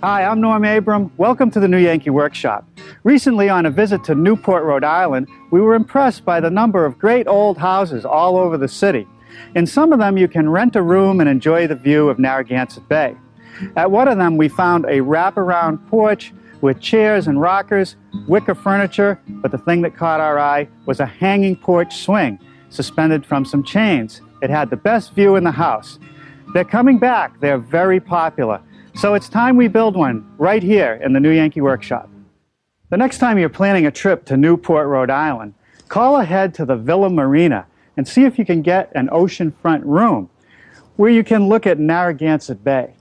Hi, I'm Norm Abram. Welcome to the New Yankee Workshop. Recently, on a visit to Newport, Rhode Island, we were impressed by the number of great old houses all over the city. In some of them, you can rent a room and enjoy the view of Narragansett Bay. At one of them, we found a wraparound porch with chairs and rockers, wicker furniture, but the thing that caught our eye was a hanging porch swing suspended from some chains. It had the best view in the house. They're coming back. They're very popular. So it's time we build one right here in the New Yankee Workshop. The next time you're planning a trip to Newport, Rhode Island, call ahead to the Villa Marina and see if you can get an oceanfront room where you can look at Narragansett Bay.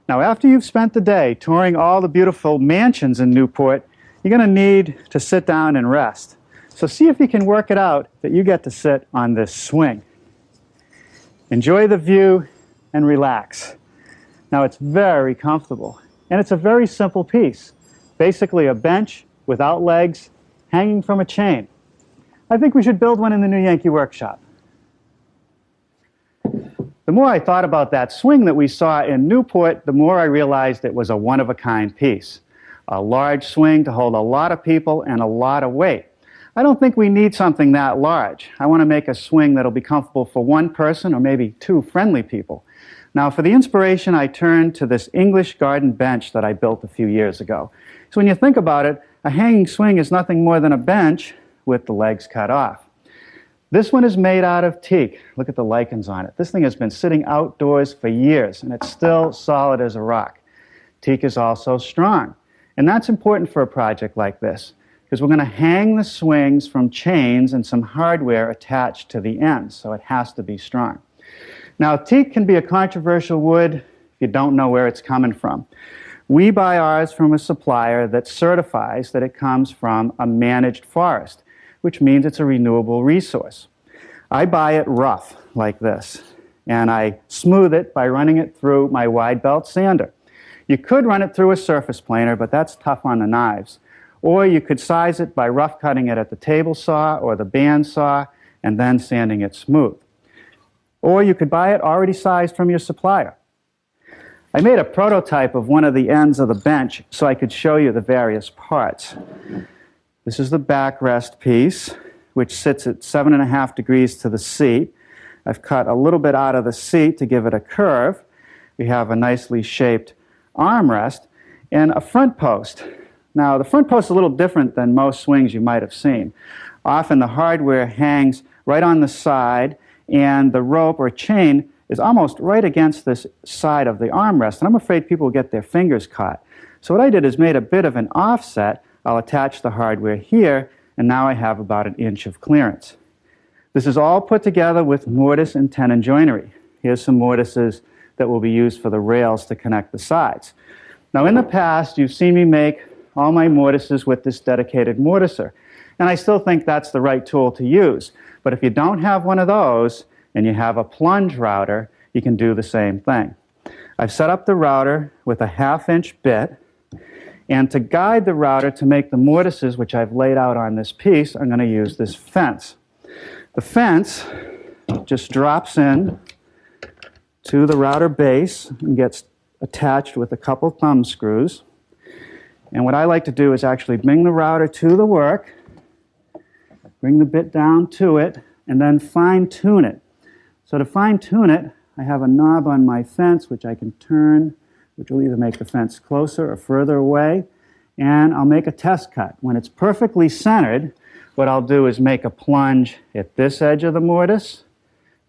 Now, after you've spent the day touring all the beautiful mansions in Newport, you're going to need to sit down and rest. So see if you can work it out that you get to sit on this swing. Enjoy the view and relax. Now, it's very comfortable, and it's a very simple piece. Basically a bench without legs hanging from a chain. I think we should build one in the New Yankee Workshop. The more I thought about that swing that we saw in Newport, the more I realized it was a one-of-a-kind piece. A large swing to hold a lot of people and a lot of weight. I don't think we need something that large. I want to make a swing that'll be comfortable for one person or maybe two friendly people. Now, for the inspiration, I turned to this English garden bench that I built a few years ago. So when you think about it, a hanging swing is nothing more than a bench with the legs cut off. This one is made out of teak. Look at the lichens on it. This thing has been sitting outdoors for years, and it's still solid as a rock. Teak is also strong, and that's important for a project like this, because we're going to hang the swings from chains and some hardware attached to the ends, so it has to be strong. Now, teak can be a controversial wood if you don't know where it's coming from. We buy ours from a supplier that certifies that it comes from a managed forest, which means it's a renewable resource. I buy it rough, like this, and I smooth it by running it through my wide belt sander. You could run it through a surface planer, but that's tough on the knives. Or you could size it by rough cutting it at the table saw or the band saw and then sanding it smooth. Or you could buy it already sized from your supplier. I made a prototype of one of the ends of the bench so I could show you the various parts. This is the backrest piece, which sits at 7.5 degrees to the seat. I've cut a little bit out of the seat to give it a curve. We have a nicely shaped armrest and a front post. Now, the front post is a little different than most swings you might have seen. Often the hardware hangs right on the side, and the rope or chain is almost right against this side of the armrest, and I'm afraid people will get their fingers caught. So what I did is made a bit of an offset. I'll attach the hardware here, and now I have about 1 inch of clearance. This is all put together with mortise and tenon joinery. Here's some mortises that will be used for the rails to connect the sides. Now, in the past, you've seen me make all my mortises with this dedicated mortiser, and I still think that's the right tool to use. But if you don't have one of those and you have a plunge router, you can do the same thing. I've set up the router with a 1/2 inch bit, and to guide the router to make the mortises, which I've laid out on this piece, I'm going to use this fence. The fence just drops in to the router base and gets attached with a couple thumb screws. And what I like to do is actually bring the router to the work, bring the bit down to it, and then fine-tune it. So to fine-tune it, I have a knob on my fence which I can turn, which will either make the fence closer or further away, and I'll make a test cut. When it's perfectly centered, what I'll do is make a plunge at this edge of the mortise,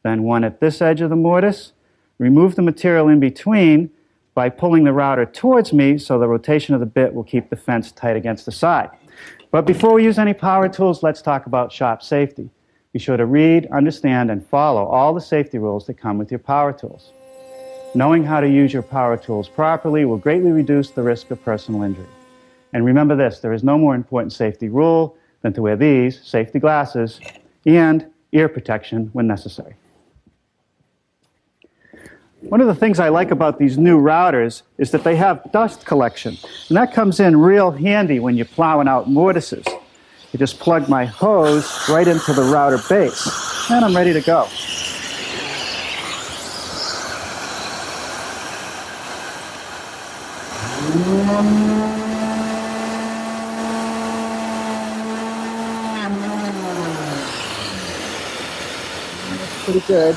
then one at this edge of the mortise, remove the material in between by pulling the router towards me so the rotation of the bit will keep the fence tight against the side. But before we use any power tools, let's talk about shop safety. Be sure to read, understand, and follow all the safety rules that come with your power tools. Knowing how to use your power tools properly will greatly reduce the risk of personal injury. And remember this, there is no more important safety rule than to wear these safety glasses and ear protection when necessary. One of the things I like about these new routers is that they have dust collection, and that comes in real handy when you're plowing out mortises. You just plug my hose right into the router base, and I'm ready to go. Pretty good.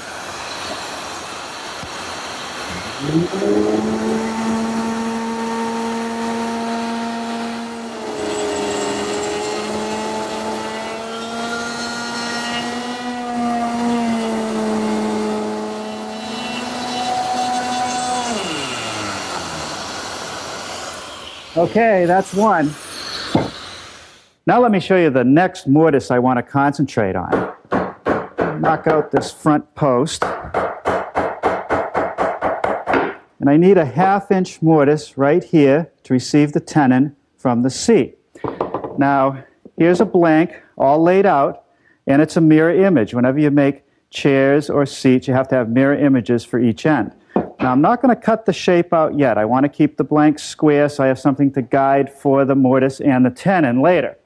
Okay, that's one. Now let me show you the next mortise I want to concentrate on. Knock out this front post. And I need a 1/2 inch mortise right here to receive the tenon from the seat. Now, here's a blank all laid out, and it's a mirror image. Whenever you make chairs or seats, you have to have mirror images for each end. Now, I'm not going to cut the shape out yet. I want to keep the blank square so I have something to guide for the mortise and the tenon later.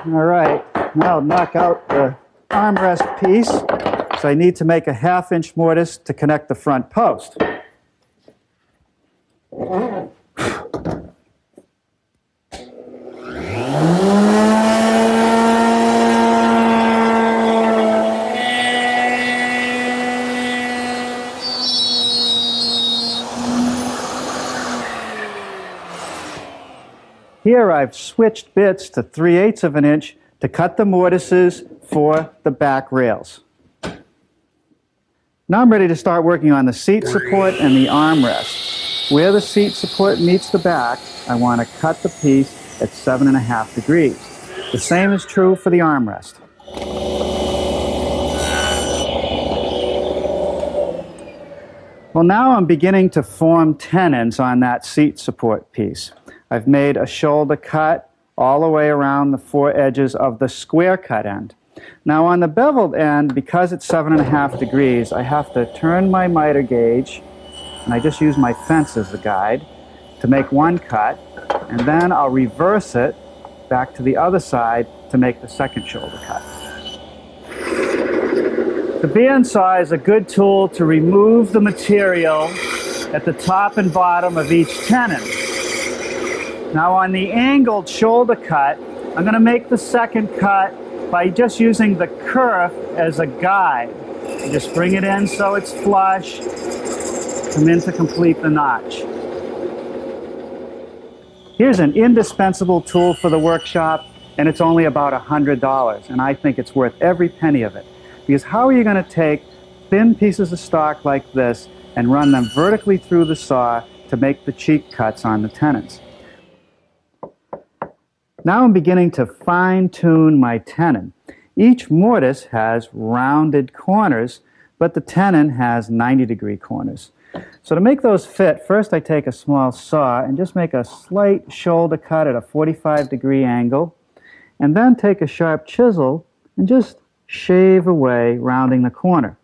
All right, now I'll knock out the armrest piece. So I need to make a 1/2 inch mortise to connect the front post. Here I've switched bits to 3/8 of an inch to cut the mortises for the back rails. Now I'm ready to start working on the seat support and the armrest. Where the seat support meets the back, I want to cut the piece at 7.5 degrees. The same is true for the armrest. Well, now I'm beginning to form tenons on that seat support piece. I've made a shoulder cut all the way around the 4 edges of the square cut end. Now on the beveled end, because it's 7.5 degrees, I have to turn my miter gauge, and I just use my fence as the guide, to make one cut, and then I'll reverse it back to the other side to make the second shoulder cut. The bandsaw is a good tool to remove the material at the top and bottom of each tenon. Now on the angled shoulder cut, I'm going to make the second cut by just using the kerf as a guide. You just bring it in so it's flush, come in to complete the notch. Here's an indispensable tool for the workshop, and it's only about $100, and I think it's worth every penny of it. Because how are you going to take thin pieces of stock like this and run them vertically through the saw to make the cheek cuts on the tenons? Now I'm beginning to fine-tune my tenon. Each mortise has rounded corners, but the tenon has 90-degree corners. So to make those fit, first I take a small saw and just make a slight shoulder cut at a 45-degree angle, and then take a sharp chisel and just shave away, rounding the corner.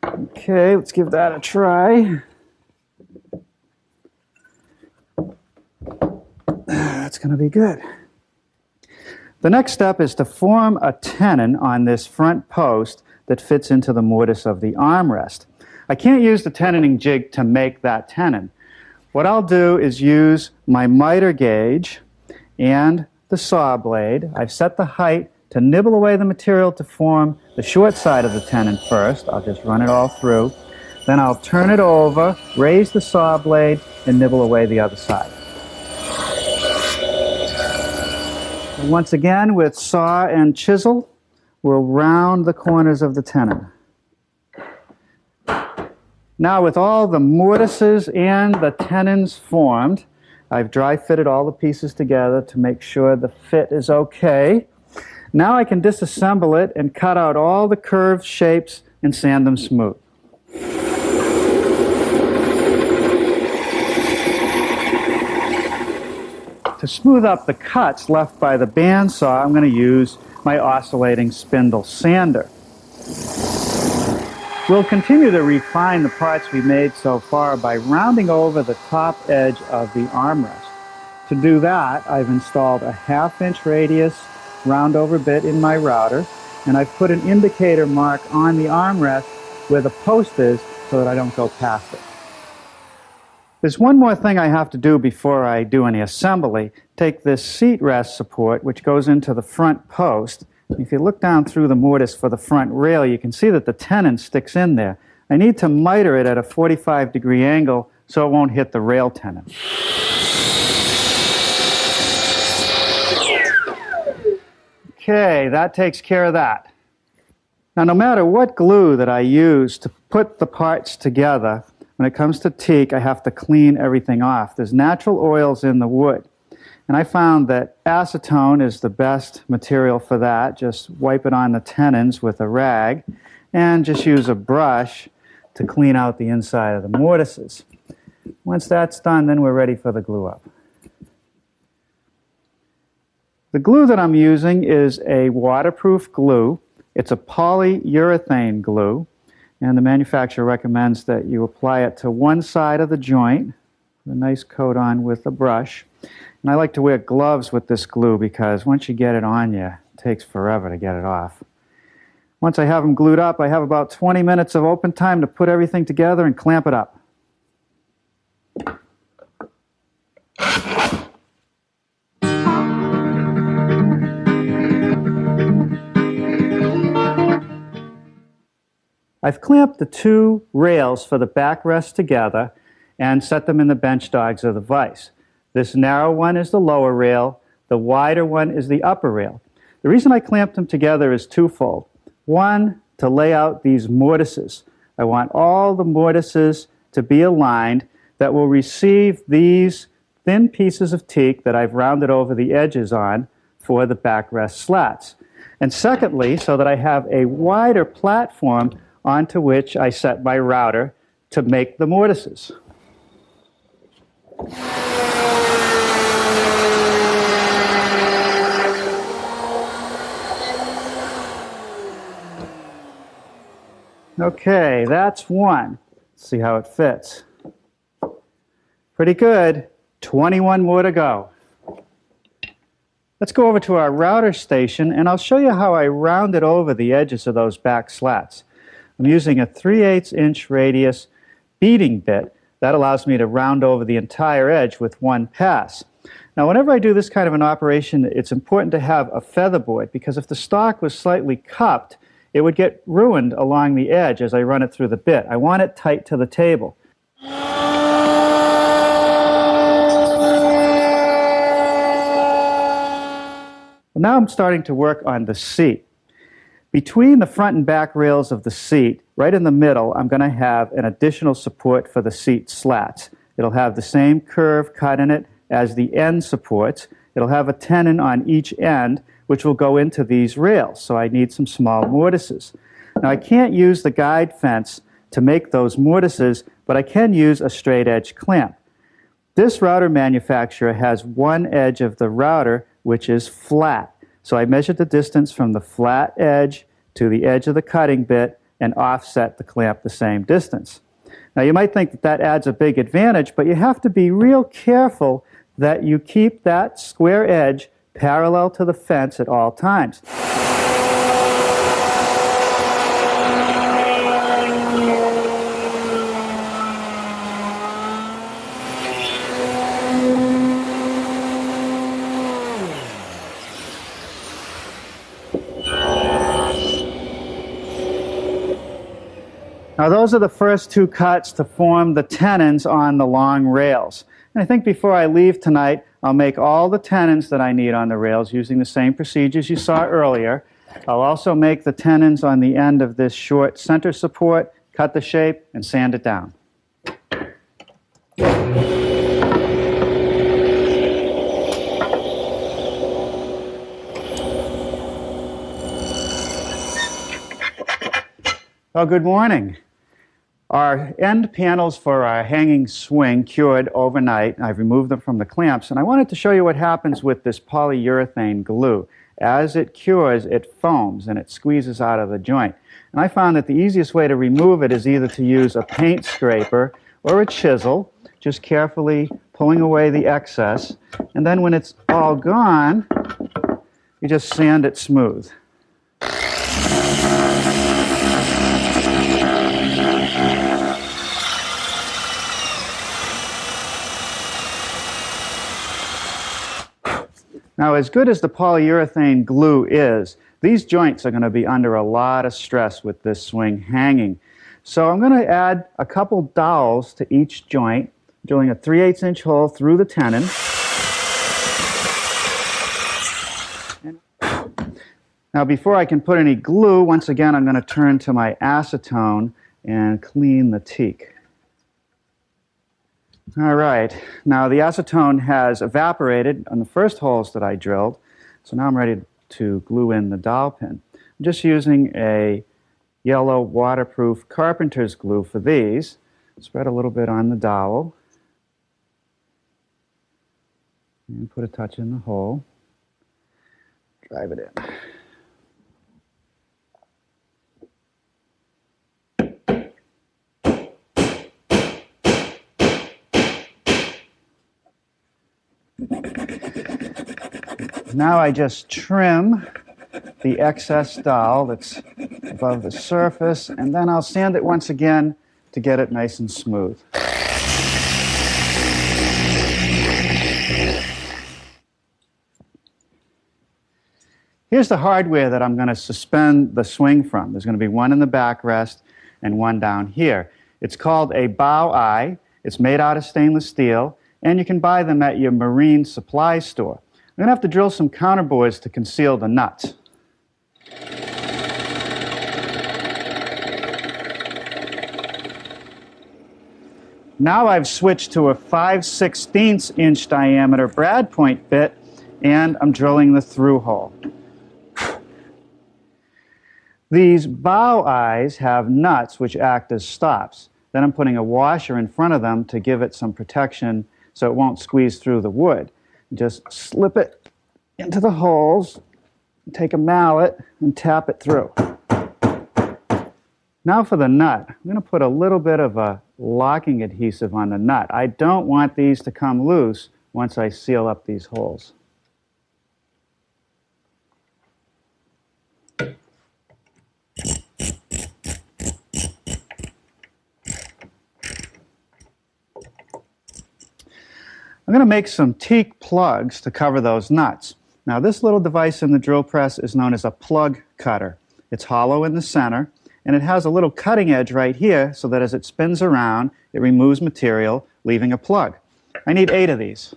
Okay, let's give that a try. That's going to be good. The next step is to form a tenon on this front post that fits into the mortise of the armrest. I can't use the tenoning jig to make that tenon. What I'll do is use my miter gauge and the saw blade. I've set the height to nibble away the material to form the short side of the tenon first. I'll just run it all through. Then I'll turn it over, raise the saw blade, and nibble away the other side. And once again, with saw and chisel, we'll round the corners of the tenon. Now, with all the mortises and the tenons formed, I've dry fitted all the pieces together to make sure the fit is okay. Now I can disassemble it and cut out all the curved shapes and sand them smooth. To smooth up the cuts left by the bandsaw, I'm going to use my oscillating spindle sander. We'll continue to refine the parts we made so far by rounding over the top edge of the armrest. To do that, I've installed a 1/2 inch radius round over bit in my router, and I've put an indicator mark on the armrest where the post is so that I don't go past it. There's one more thing I have to do before I do any assembly. Take this seat rest support, which goes into the front post. If you look down through the mortise for the front rail, you can see that the tenon sticks in there. I need to miter it at a 45-degree angle so it won't hit the rail tenon. Okay, that takes care of that. Now, no matter what glue that I use to put the parts together, when it comes to teak, I have to clean everything off. There's natural oils in the wood. And I found that acetone is the best material for that. Just wipe it on the tenons with a rag and just use a brush to clean out the inside of the mortises. Once that's done, then we're ready for the glue up. The glue that I'm using is a waterproof glue. It's a polyurethane glue. And the manufacturer recommends that you apply it to one side of the joint, a nice coat on with a brush. And I like to wear gloves with this glue because once you get it on you, it takes forever to get it off. Once I have them glued up, I have about 20 minutes of open time to put everything together and clamp it up. I've clamped the two rails for the backrest together and set them in the bench dogs of the vise. This narrow one is the lower rail, the wider one is the upper rail. The reason I clamped them together is twofold. One, to lay out these mortises. I want all the mortises to be aligned that will receive these thin pieces of teak that I've rounded over the edges on for the backrest slats. And secondly, so that I have a wider platform onto which I set my router to make the mortises. Okay, that's one. Let's see how it fits. Pretty good. 21 more to go. Let's go over to our router station and I'll show you how I rounded over the edges of those back slats. I'm using a 3/8 inch radius beading bit. That allows me to round over the entire edge with one pass. Now, whenever I do this kind of an operation, it's important to have a feather board because if the stock was slightly cupped, it would get ruined along the edge as I run it through the bit. I want it tight to the table. Well, now I'm starting to work on the seat. Between the front and back rails of the seat, right in the middle, I'm going to have an additional support for the seat slats. It'll have the same curve cut in it as the end supports. It'll have a tenon on each end, which will go into these rails, so I need some small mortises. Now, I can't use the guide fence to make those mortises, but I can use a straight edge clamp. This router manufacturer has one edge of the router which is flat. So I measured the distance from the flat edge to the edge of the cutting bit and offset the clamp the same distance. Now you might think that that adds a big advantage, but you have to be real careful that you keep that square edge parallel to the fence at all times. Now those are the first two cuts to form the tenons on the long rails. And I think before I leave tonight, I'll make all the tenons that I need on the rails using the same procedures you saw earlier. I'll also make the tenons on the end of this short center support, cut the shape, and sand it down. Well, good morning. Our end panels for our hanging swing cured overnight. I've removed them from the clamps, and I wanted to show you what happens with this polyurethane glue. As it cures, it foams and it squeezes out of the joint. And I found that the easiest way to remove it is either to use a paint scraper or a chisel, just carefully pulling away the excess. And then when it's all gone, you just sand it smooth. Now, as good as the polyurethane glue is, these joints are going to be under a lot of stress with this swing hanging. So I'm going to add a couple dowels to each joint, drilling a 3/8 inch hole through the tenon. Now, before I can put any glue, once again, I'm going to turn to my acetone and clean the teak. All right, now the acetone has evaporated on the first holes that I drilled, so now I'm ready to glue in the dowel pin. I'm just using a yellow waterproof carpenter's glue for these. Spread a little bit on the dowel and put a touch in the hole. Drive it in. Now I just trim the excess dowel that's above the surface, and then I'll sand it once again to get it nice and smooth. Here's the hardware that I'm going to suspend the swing from. There's going to be one in the backrest and one down here. It's called a bow eye. It's made out of stainless steel, and you can buy them at your marine supply store. I'm going to have to drill some counterbores to conceal the nuts. Now I've switched to a 5/16 inch diameter brad point bit, and I'm drilling the through hole. These bow eyes have nuts which act as stops. Then I'm putting a washer in front of them to give it some protection so it won't squeeze through the wood. Just slip it into the holes, take a mallet, and tap it through. Now for the nut. I'm going to put a little bit of a locking adhesive on the nut. I don't want these to come loose once I seal up these holes. I'm going to make some teak plugs to cover those nuts. Now, this little device in the drill press is known as a plug cutter. It's hollow in the center, and it has a little cutting edge right here so that as it spins around, it removes material, leaving a plug. I need 8 of these.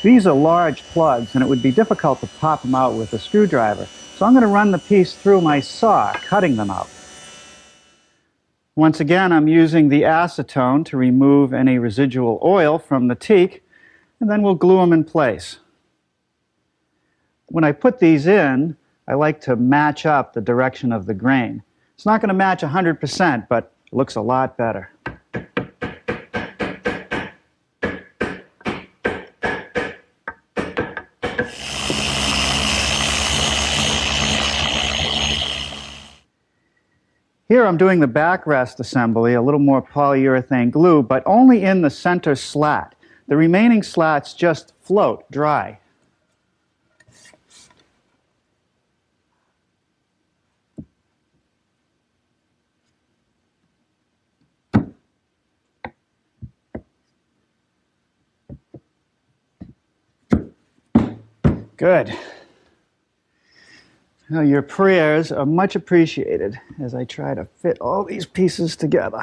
These are large plugs, and it would be difficult to pop them out with a screwdriver. So I'm going to run the piece through my saw, cutting them out. Once again, I'm using the acetone to remove any residual oil from the teak, and then we'll glue them in place. When I put these in, I like to match up the direction of the grain. It's not going to match 100%, but it looks a lot better. Here I'm doing the backrest assembly, a little more polyurethane glue, but only in the center slat. The remaining slats just float dry. Good. Now, your prayers are much appreciated as I try to fit all these pieces together.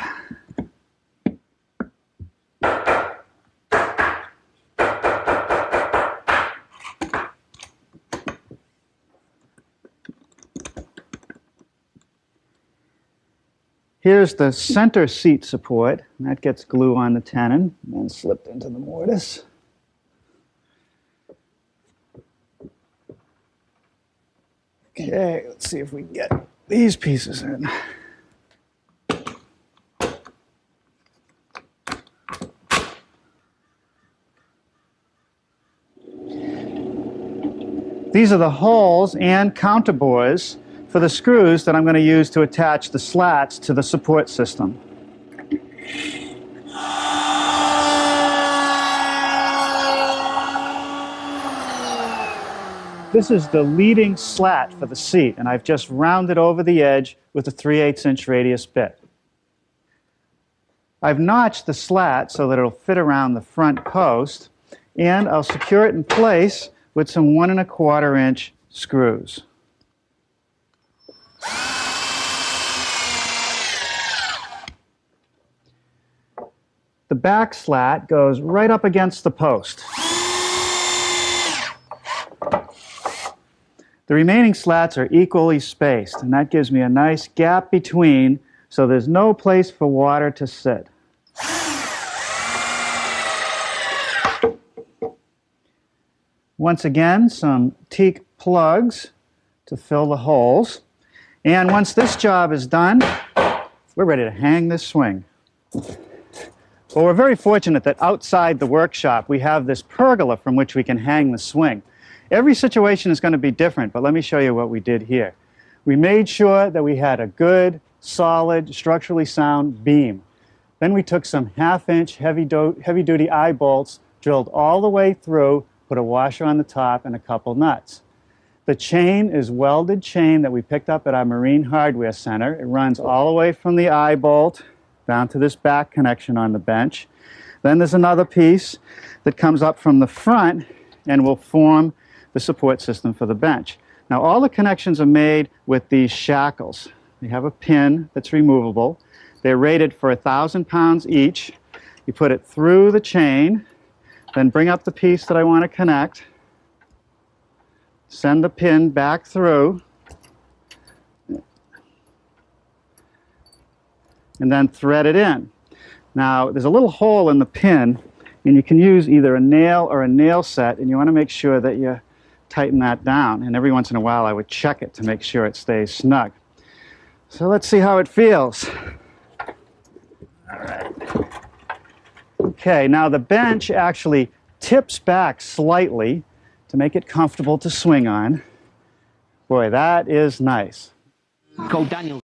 Here's the center seat support. That gets glue on the tenon and then slipped into the mortise. Okay, let's see if we can get these pieces in. These are the holes and counterbores for the screws that I'm going to use to attach the slats to the support system. This is the leading slat for the seat, and I've just rounded over the edge with a 3/8" radius bit. I've notched the slat so that it'll fit around the front post, and I'll secure it in place with some 1 1/4" screws. The back slat goes right up against the post. The remaining slats are equally spaced, and that gives me a nice gap between, so there's no place for water to sit. Once again, some teak plugs to fill the holes. And once this job is done, we're ready to hang this swing. Well, we're very fortunate that outside the workshop we have this pergola from which we can hang the swing. Every situation is going to be different, but let me show you what we did here. We made sure that we had a good, solid, structurally sound beam. Then we took some 1/2" heavy-duty eye bolts, drilled all the way through, put a washer on the top and a couple nuts. The chain is welded chain that we picked up at our Marine Hardware Center. It runs all the way from the eye bolt down to this back connection on the bench. Then there's another piece that comes up from the front and will form the support system for the bench. Now all the connections are made with these shackles. They have a pin that's removable. They're rated for 1,000 pounds each. You put it through the chain, then bring up the piece that I want to connect, send the pin back through, and then thread it in. Now there's a little hole in the pin, and you can use either a nail or a nail set, and you want to make sure that you tighten that down, and every once in a while I would check it to make sure it stays snug. So let's see how it feels. All right. Okay, now the bench actually tips back slightly to make it comfortable to swing on. Boy, that is nice. Go Daniel.